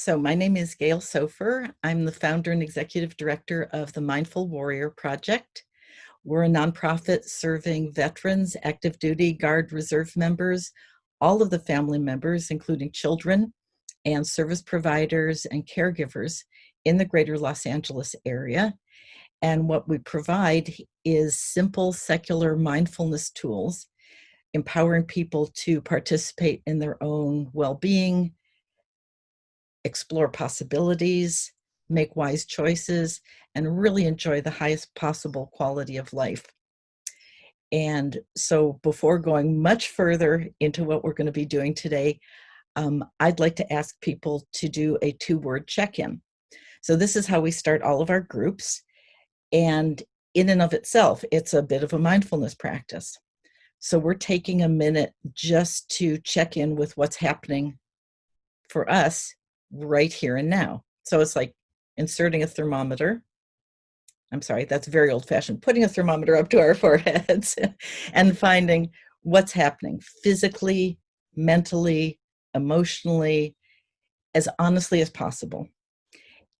So my name is Gail Soffer. I'm the founder and executive director of the Mindful Warrior Project. We're a nonprofit serving veterans, active duty, Guard, Reserve members, all of the family members, including children and service providers and caregivers in the greater Los Angeles area. And what we provide is simple secular mindfulness tools, empowering people to participate in their own well-being, explore possibilities, make wise choices, and really enjoy the highest possible quality of life. And so before going much further into what we're going to be doing today, I'd like to ask people to do a 2-word check-in. So this is how we start all of our groups. And in and of itself, it's a bit of a mindfulness practice. So we're taking a minute just to check in with what's happening for us right here and now. So it's like inserting a thermometer. I'm sorry, that's very old-fashioned. Putting a thermometer up to our foreheads and finding what's happening physically, mentally, emotionally, as honestly as possible.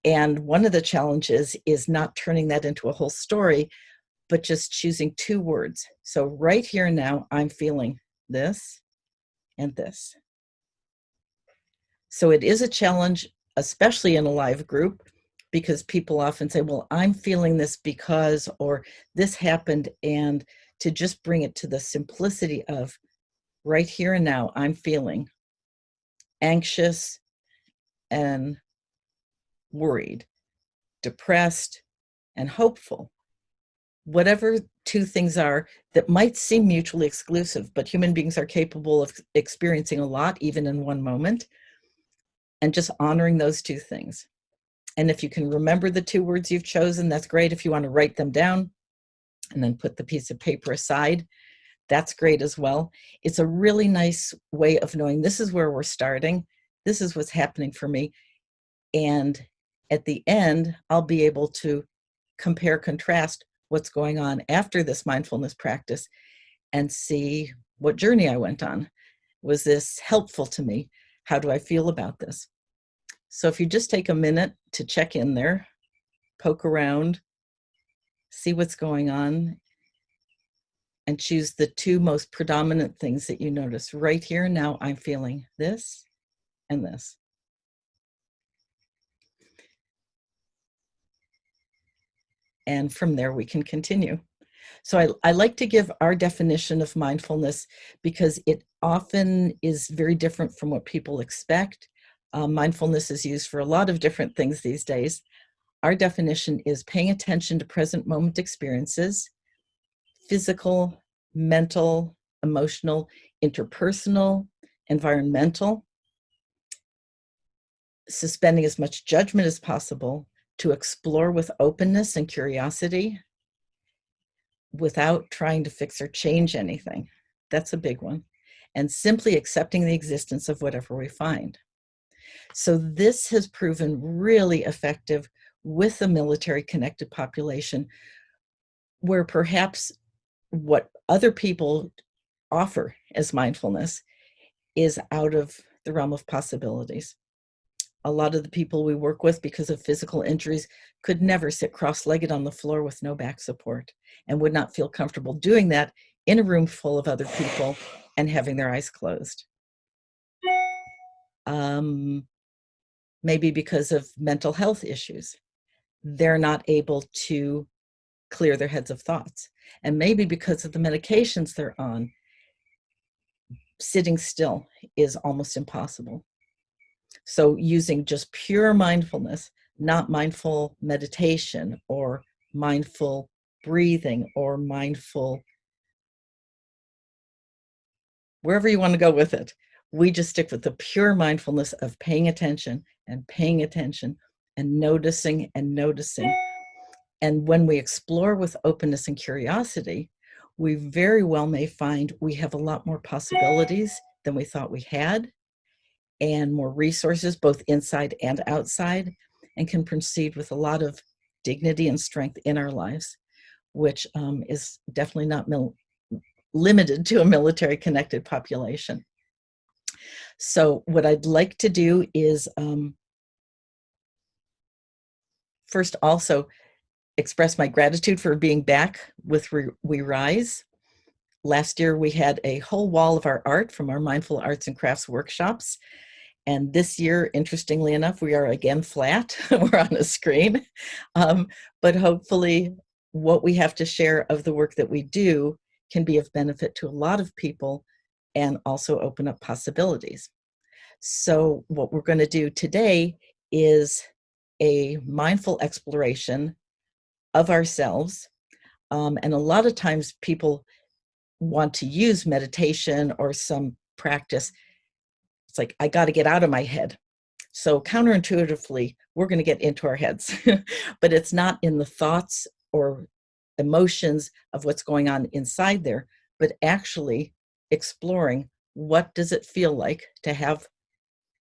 And one of the challenges is not turning that into a whole story, but just choosing 2 words. So right here and now, I'm feeling this and this. So it is a challenge, especially in a live group, because people often say, well, I'm feeling this because, or this happened, and to just bring it to the simplicity of right here and now, I'm feeling anxious and worried, depressed and hopeful. Whatever 2 things are that might seem mutually exclusive, but human beings are capable of experiencing a lot, even in one moment, and just honoring those 2 things. And if you can remember the 2 words you've chosen, that's great. If you want to write them down and then put the piece of paper aside, that's great as well. It's a really nice way of knowing this is where we're starting. This is what's happening for me. And at the end, I'll be able to compare, contrast what's going on after this mindfulness practice and see what journey I went on. Was this helpful to me? How do I feel about this? So if you just take a minute to check in there, poke around, see what's going on, and choose the 2 most predominant things that you notice. Right here and now, I'm feeling this and this. And from there, we can continue. So I like to give our definition of mindfulness because it often is very different from what people expect. Mindfulness is used for a lot of different things these days. Our definition is paying attention to present moment experiences, physical, mental, emotional, interpersonal, environmental, suspending as much judgment as possible to explore with openness and curiosity without trying to fix or change anything. That's a big one. And simply accepting the existence of whatever we find. So this has proven really effective with the military-connected population, where perhaps what other people offer as mindfulness is out of the realm of possibilities. A lot of the people we work with, because of physical injuries, could never sit cross-legged on the floor with no back support and would not feel comfortable doing that in a room full of other people and having their eyes closed. Maybe because of mental health issues, they're not able to clear their heads of thoughts. And maybe because of the medications they're on, sitting still is almost impossible. So using just pure mindfulness, not mindful meditation or mindful breathing or mindful, wherever you want to go with it. We just stick with the pure mindfulness of paying attention and paying attention and noticing and noticing. And when we explore with openness and curiosity, we very well may find we have a lot more possibilities than we thought we had, and more resources, both inside and outside, and can proceed with a lot of dignity and strength in our lives, which is definitely not limited to a military-connected population. So what I'd like to do is first also express my gratitude for being back with We Rise. Last year, we had a whole wall of our art from our mindful arts and crafts workshops. And this year, interestingly enough, we are again flat. We're on a screen. But hopefully, what we have to share of the work that we do can be of benefit to a lot of people and also open up possibilities. So, what we're going to do today is a mindful exploration of ourselves. And a lot of times, people want to use meditation or some practice. It's like, I got to get out of my head. So counterintuitively, we're going to get into our heads, but it's not in the thoughts or emotions of what's going on inside there, but actually exploring what does it feel like to have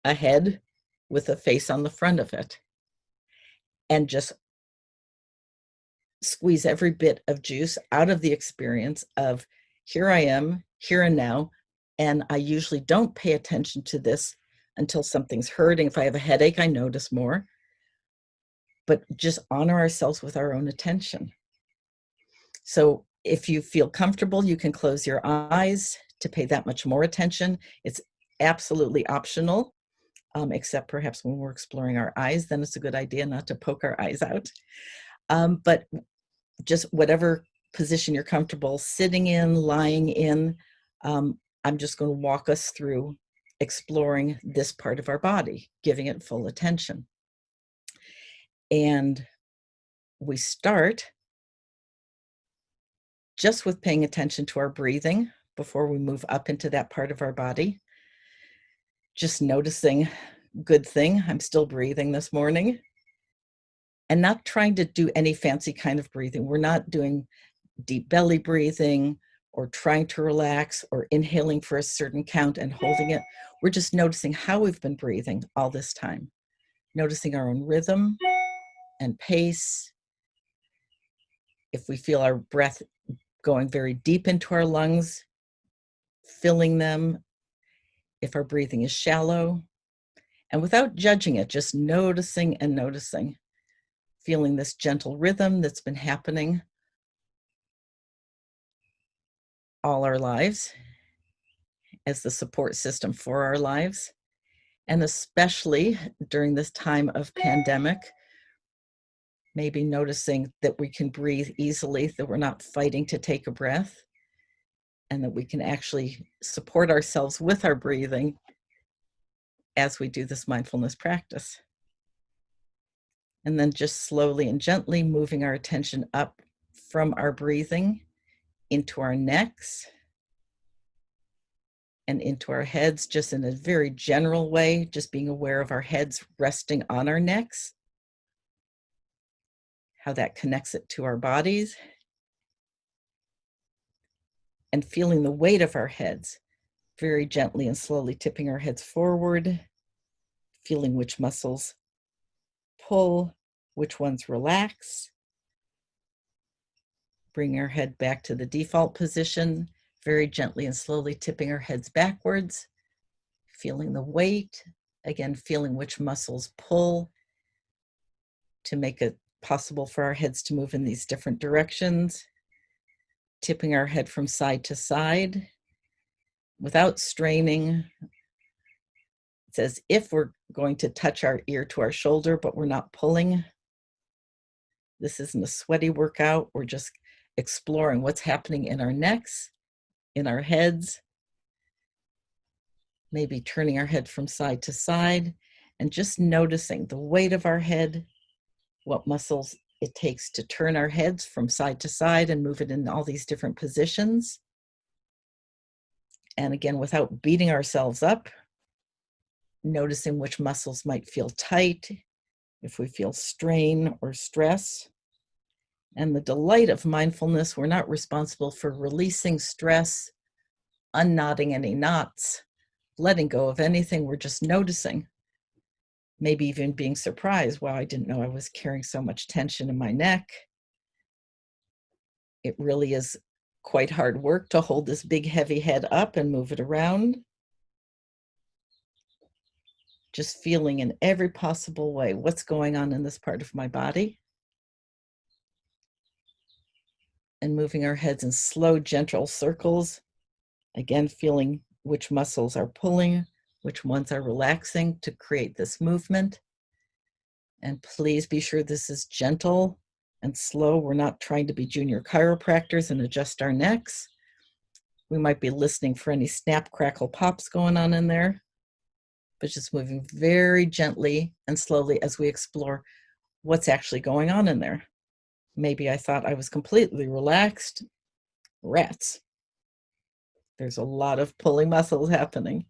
a head with a face on the front of it, and just squeeze every bit of juice out of the experience of here I am, here and now. And I usually don't pay attention to this until something's hurting. If I have a headache, I notice more. But just honor ourselves with our own attention. So if you feel comfortable, you can close your eyes to pay that much more attention. It's absolutely optional, except perhaps when we're exploring our eyes, then it's a good idea not to poke our eyes out. But just whatever position you're comfortable sitting in, lying in, I'm just going to walk us through exploring this part of our body, giving it full attention. And we start just with paying attention to our breathing before we move up into that part of our body. Just noticing, good thing, I'm still breathing this morning. And not trying to do any fancy kind of breathing. We're not doing deep belly breathing or trying to relax or inhaling for a certain count and holding it. We're just noticing how we've been breathing all this time, noticing our own rhythm and pace. If we feel our breath going very deep into our lungs, filling them, if our breathing is shallow, and without judging it, just noticing and noticing, feeling this gentle rhythm that's been happening all our lives as the support system for our lives. And especially during this time of pandemic, maybe noticing that we can breathe easily, that we're not fighting to take a breath, and that we can actually support ourselves with our breathing as we do this mindfulness practice. And then just slowly and gently moving our attention up from our breathing into our necks and into our heads, just in a very general way, just being aware of our heads resting on our necks, how that connects it to our bodies, and feeling the weight of our heads, very gently and slowly tipping our heads forward, feeling which muscles pull, which ones relax. Bring our head back to the default position, very gently and slowly tipping our heads backwards, feeling the weight, again, feeling which muscles pull to make it possible for our heads to move in these different directions, tipping our head from side to side without straining. It's as if we're going to touch our ear to our shoulder, but we're not pulling. This isn't a sweaty workout. We're just exploring what's happening in our necks, in our heads, maybe turning our head from side to side and just noticing the weight of our head, what muscles it takes to turn our heads from side to side and move it in all these different positions. And again, without beating ourselves up, noticing which muscles might feel tight, if we feel strain or stress. And the delight of mindfulness, we're not responsible for releasing stress, unknotting any knots, letting go of anything. We're just noticing, maybe even being surprised. Wow, I didn't know I was carrying so much tension in my neck. It really is quite hard work to hold this big, heavy head up and move it around. Just feeling in every possible way what's going on in this part of my body. and moving our heads in slow, gentle circles. Again, feeling which muscles are pulling, which ones are relaxing to create this movement. And please be sure this is gentle and slow. We're not trying to be junior chiropractors and adjust our necks. We might be listening for any snap, crackle, pops going on in there, but just moving very gently and slowly as we explore what's actually going on in there. Maybe I thought I was completely relaxed. Rats. There's a lot of pulling muscles happening.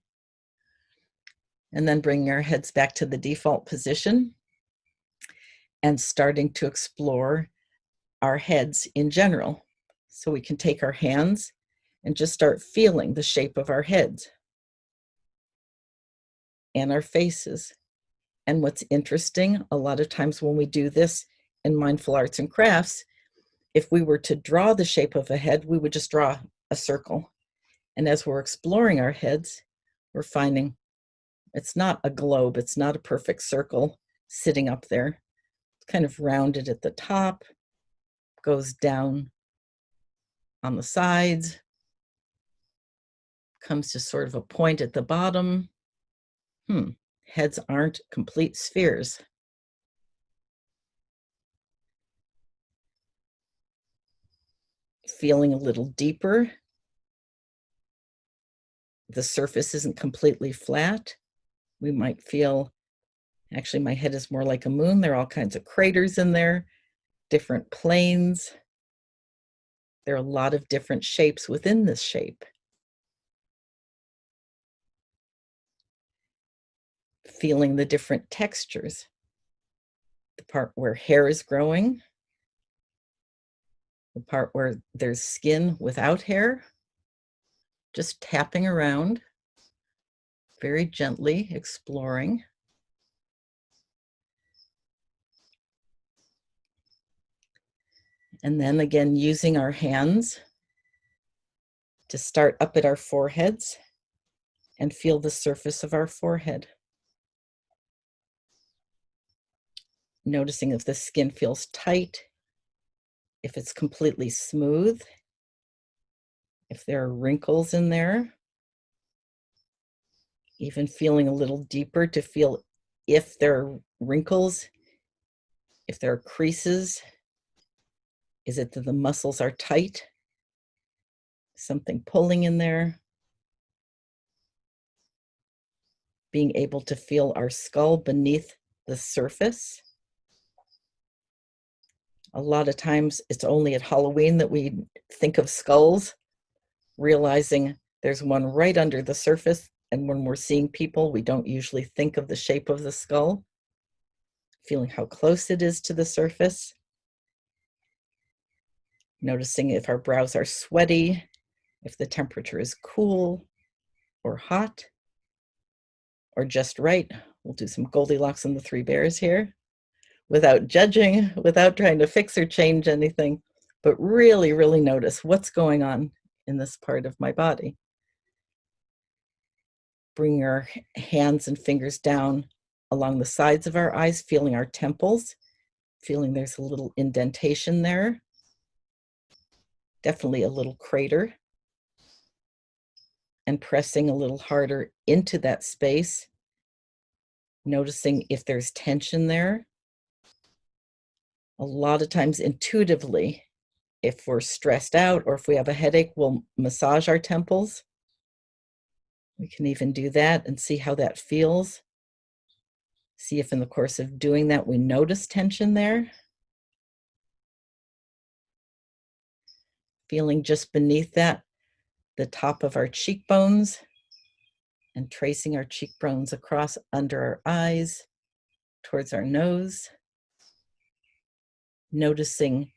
And then bringing our heads back to the default position and starting to explore our heads in general. So we can take our hands and just start feeling the shape of our heads and our faces. And what's interesting, a lot of times when we do this in mindful arts and crafts, if we were to draw the shape of a head, we would just draw a circle. And as we're exploring our heads, we're finding it's not a globe, it's not a perfect circle sitting up there. It's kind of rounded at the top, goes down on the sides, comes to sort of a point at the bottom. Heads aren't complete spheres. Feeling a little deeper. The surface isn't completely flat. We might feel, actually my head is more like a moon. There are all kinds of craters in there, different planes. There are a lot of different shapes within this shape. Feeling the different textures. The part where hair is growing, the part where there's skin without hair, just tapping around, very gently exploring. And then again, using our hands to start up at our foreheads and feel the surface of our forehead. Noticing if the skin feels tight, if it's completely smooth, if there are wrinkles in there. Even feeling a little deeper to feel if there are wrinkles, if there are creases. Is it that the muscles are tight? Something pulling in there? Being able to feel our skull beneath the surface. A lot of times it's only at Halloween that we think of skulls, realizing there's one right under the surface. And when we're seeing people, we don't usually think of the shape of the skull. Feeling how close it is to the surface. Noticing if our brows are sweaty, if the temperature is cool or hot or just right. We'll do some Goldilocks and the Three Bears here without judging, without trying to fix or change anything, but really, really notice what's going on in this part of my body. Bring our hands and fingers down along the sides of our eyes, feeling our temples, feeling there's a little indentation there, definitely a little crater, and pressing a little harder into that space, noticing if there's tension there. A lot of times intuitively, if we're stressed out or if we have a headache, we'll massage our temples. We can even do that and see how that feels. See if in the course of doing that, we notice tension there. Feeling just beneath that, the top of our cheekbones, and tracing our cheekbones across under our eyes, towards our nose. Noticing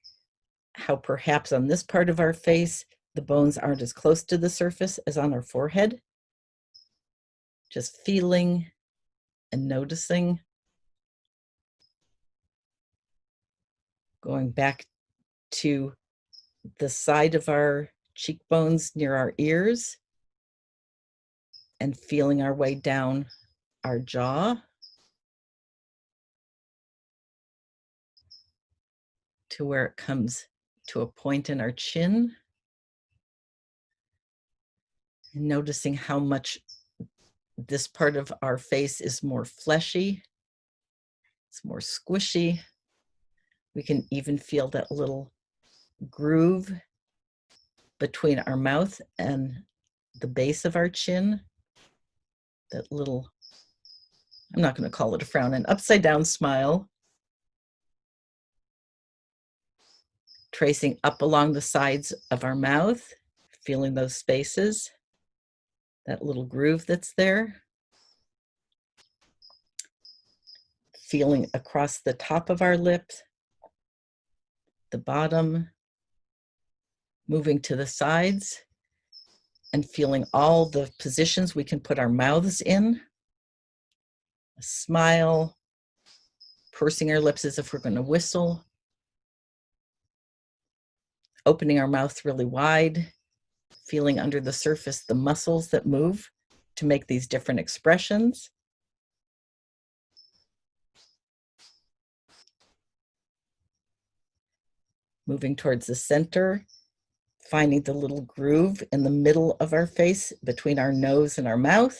how perhaps on this part of our face, the bones aren't as close to the surface as on our forehead. Just feeling and noticing. Going back to the side of our cheekbones near our ears and feeling our way down our jaw to where it comes to a point in our chin, and noticing how much this part of our face is more fleshy, it's more squishy. We can even feel that little groove between our mouth and the base of our chin, that little, I'm not going to call it a frown, an upside down smile, tracing up along the sides of our mouth, feeling those spaces, that little groove that's there, feeling across the top of our lips, the bottom, moving to the sides, and feeling all the positions we can put our mouths in. A smile, pursing our lips as if we're going to whistle, opening our mouth really wide, feeling under the surface the muscles that move to make these different expressions. Moving towards the center, finding the little groove in the middle of our face between our nose and our mouth.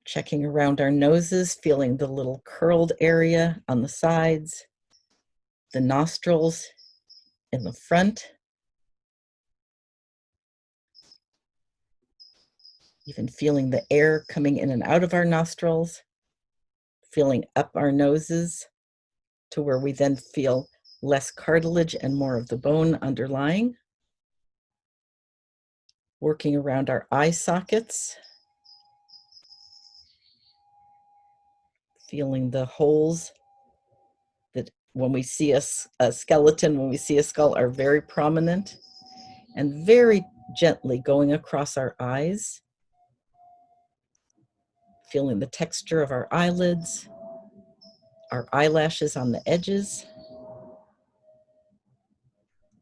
Checking around our noses, feeling the little curled area on the sides, the nostrils in the front. Even feeling the air coming in and out of our nostrils, feeling up our noses to where we then feel less cartilage and more of the bone underlying. Working around our eye sockets, feeling the holes that when we see a skeleton, when we see a skull, are very prominent, and very gently going across our eyes, feeling the texture of our eyelids, our eyelashes on the edges,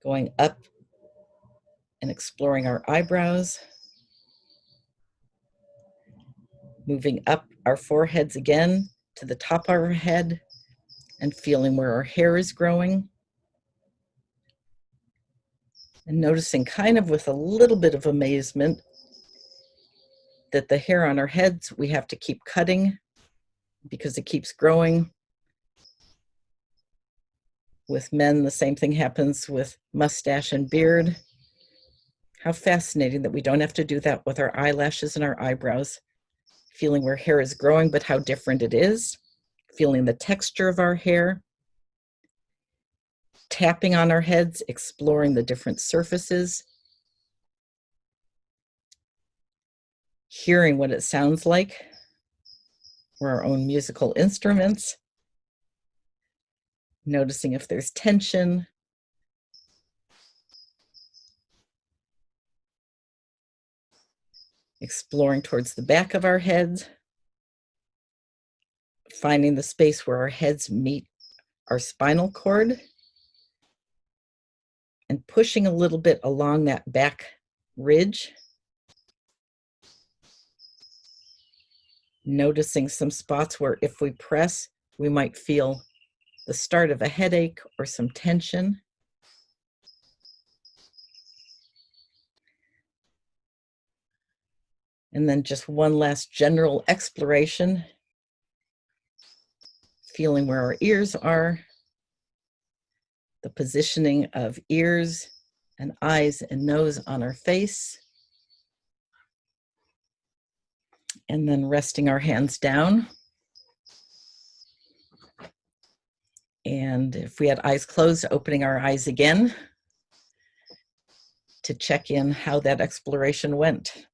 going up and exploring our eyebrows, moving up our foreheads again to the top of our head and feeling where our hair is growing, and noticing kind of with a little bit of amazement that the hair on our heads we have to keep cutting because it keeps growing. With men, the same thing happens with mustache and beard. How fascinating that we don't have to do that with our eyelashes and our eyebrows. Feeling where hair is growing, but how different it is. Feeling the texture of our hair. Tapping on our heads, exploring the different surfaces. Hearing what it sounds like. We're our own musical instruments. Noticing if there's tension. Exploring towards the back of our heads. Finding the space where our heads meet our spinal cord. And pushing a little bit along that back ridge. Noticing some spots where if we press, we might feel the start of a headache or some tension. And then just one last general exploration, feeling where our ears are, the positioning of ears and eyes and nose on our face. And then resting our hands down. And if we had eyes closed, opening our eyes again to check in how that exploration went.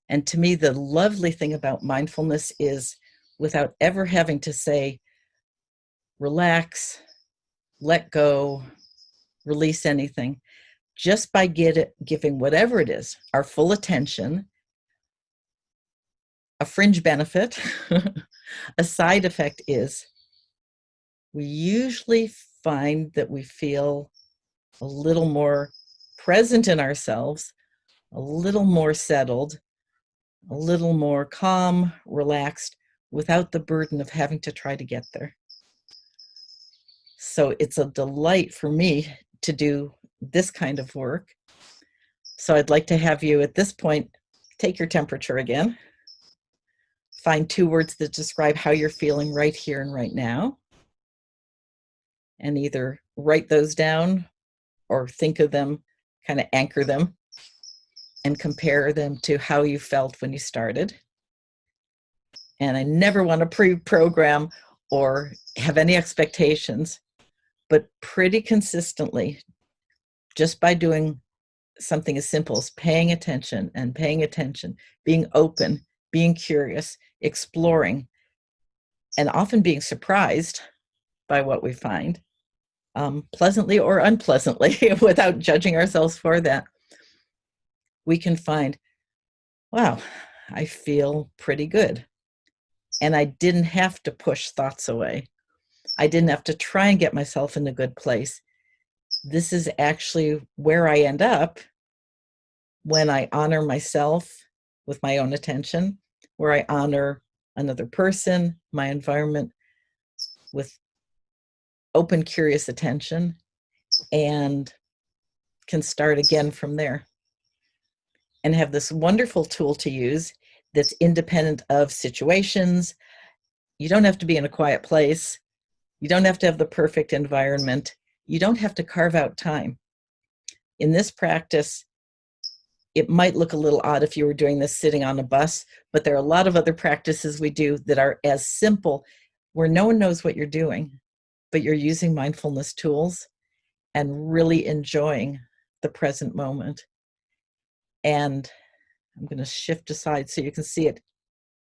And to me, the lovely thing about mindfulness is without ever having to say, relax, let go, release anything, just by giving whatever it is, our full attention, a fringe benefit, a side effect is we usually find that we feel a little more present in ourselves, a little more settled, a little more calm, relaxed, without the burden of having to try to get there. So it's a delight for me to do this kind of work. So I'd like to have you at this point take your temperature again. Find 2 words that describe how you're feeling right here and right now. And either write those down or think of them, kind of anchor them, and compare them to how you felt when you started. And I never want to pre-program or have any expectations, but pretty consistently, just by doing something as simple as paying attention, being open, being curious, exploring, and often being surprised by what we find, pleasantly or unpleasantly, without judging ourselves for that, we can find, wow, I feel pretty good. And I didn't have to push thoughts away. I didn't have to try and get myself in a good place. This is actually where I end up when I honor myself with my own attention, where I honor another person, my environment, with open, curious attention, and can start again from there. And have this wonderful tool to use that's independent of situations. You don't have to be in a quiet place. You don't have to have the perfect environment. You don't have to carve out time. In this practice, it might look a little odd if you were doing this sitting on a bus, but there are a lot of other practices we do that are as simple, where no one knows what you're doing, but you're using mindfulness tools and really enjoying the present moment. And I'm going to shift aside so you can see it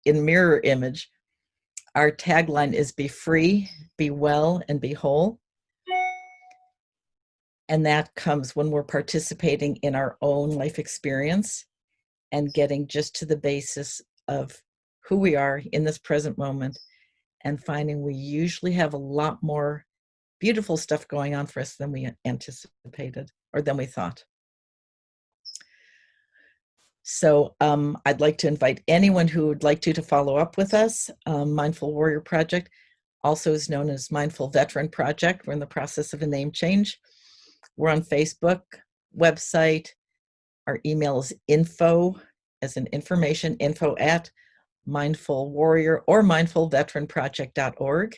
in mirror image. Our tagline is be free, be well, and be whole. And that comes when we're participating in our own life experience and getting just to the basis of who we are in this present moment, and finding we usually have a lot more beautiful stuff going on for us than we anticipated or than we thought. So I'd like to invite anyone who would like to follow up with us. Mindful Warrior Project also is known as Mindful Veteran Project. We're in the process of a name change. We're on Facebook, website. Our email is info, as in information, info at Mindful Warrior or mindfulveteranproject.org.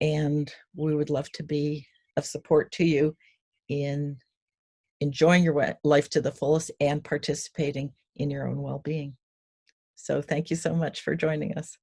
And we would love to be of support to you in enjoying your life to the fullest and participating in your own well-being. So thank you so much for joining us.